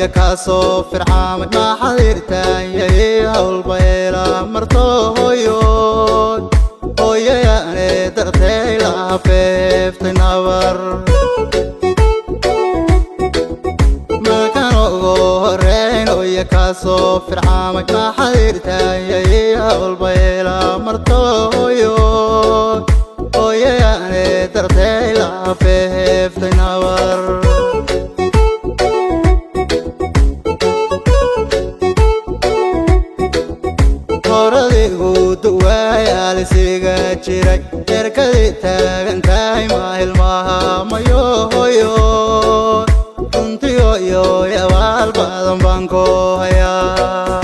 كاسو فرعام ما حضرتان يا البيلا مرتويون هويا يعني درتي لا فيفت نور ما كانوا غورين ويا كاسو فرعام ما حضرتان يا البيلا مرتويون هويا يعني درتي لا فيفت نور siga jiray erkadi taagantahay ma ilmaha mayo hoyo runtiyo iyo yabaal badan baan ku hayaa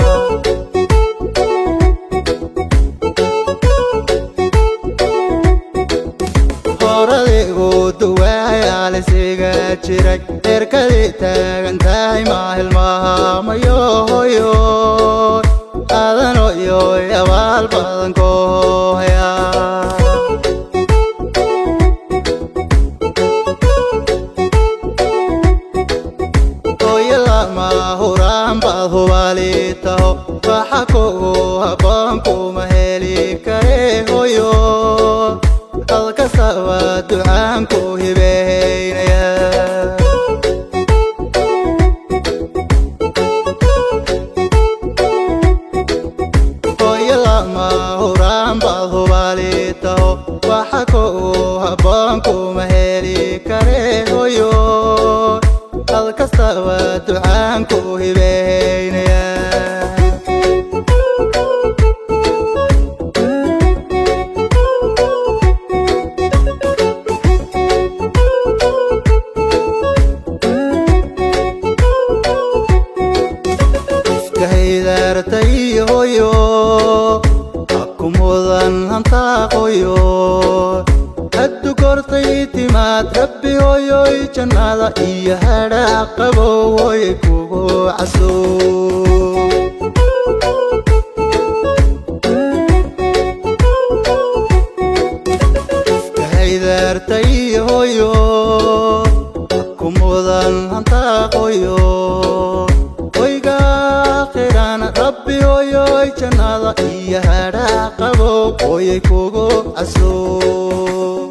horadigu duwayaal siga jiray erkadi taagantahay ma ilmaha mayo hoyo adano iyo yabaal badan ku فحكوا هبانكم مهلي كريهويو الكسوة دعانكو هبين يا ويلا ما هرام بعضو باليتو فحكوا هبانكم مهلي كريهويو الكسوة دعانكو هبين يا hoyo akumudan hanta hoyo haddu kortay timaad rabbi hoyo jannada iyo hada qabo way kugu caso haydartay hoyo akumudan hanta hoyo ربي هوي جنادا إيا هدا قبو هوي كوغو عسو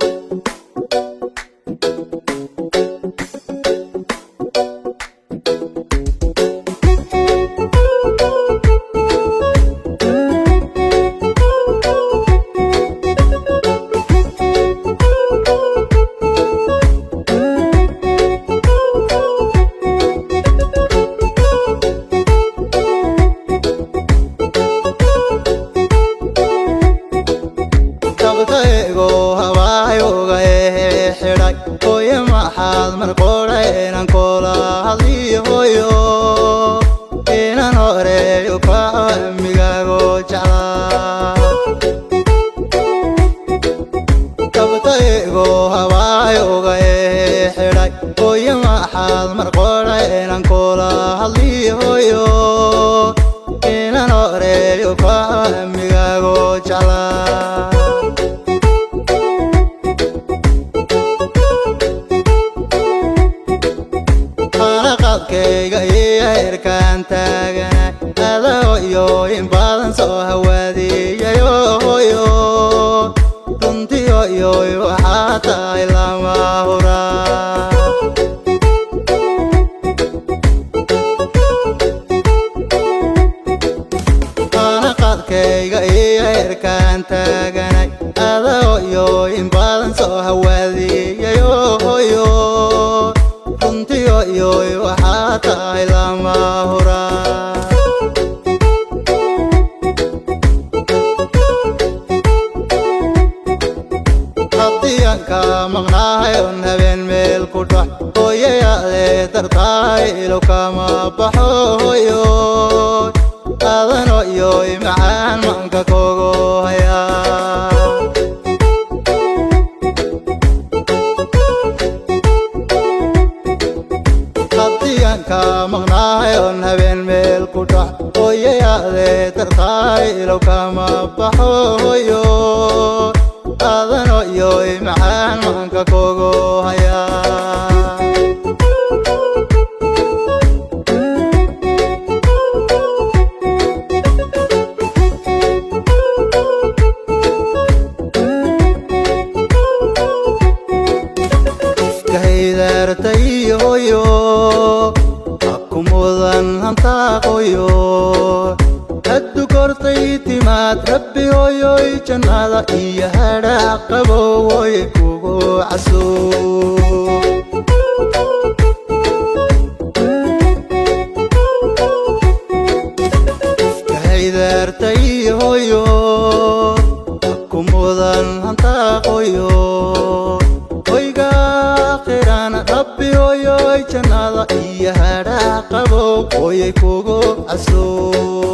hoya maxaad mar qoraynan kula hadliyo hoyo inaan horeeyo ka amigaago jeclaa kabtaygo habaayoga xidhay hoya maxaad mar qoraynan kula hadliyo hoyo inaan horeeyo ka amigaago jeclaa kayga eerkaan taagana adoo iyo in badan soo hawaadiyayo hoyo runtiyo iyo waxaa tahay lama huraa qaadkayga eerkaan taagana adoo iyo in badan soo hawaadiyayo hoyo runtiyo iyo waxaa tahay lama huraa haddii aan ka maqnahay on habeen meel ku dhac hooyayaadee dartaay ilo kama baxo hoyo adano iyo macaan manka kogo hayaa ka maqnahay on habeen meel ku dhac hooyayaadee dartaay ilo kama baxo hoyo adano iyo macaan manka kogo hayaa كهيدرتي هويو أكمودن هنتا قويو هدو كورتي تيمات ربي هويو جنادا إيا هدا قبو ويكوغو عسو كهيدرتي هويو أكمودن هنتا قويو ربي هويو جنادا إيا هدا قبو ويكوغو عسو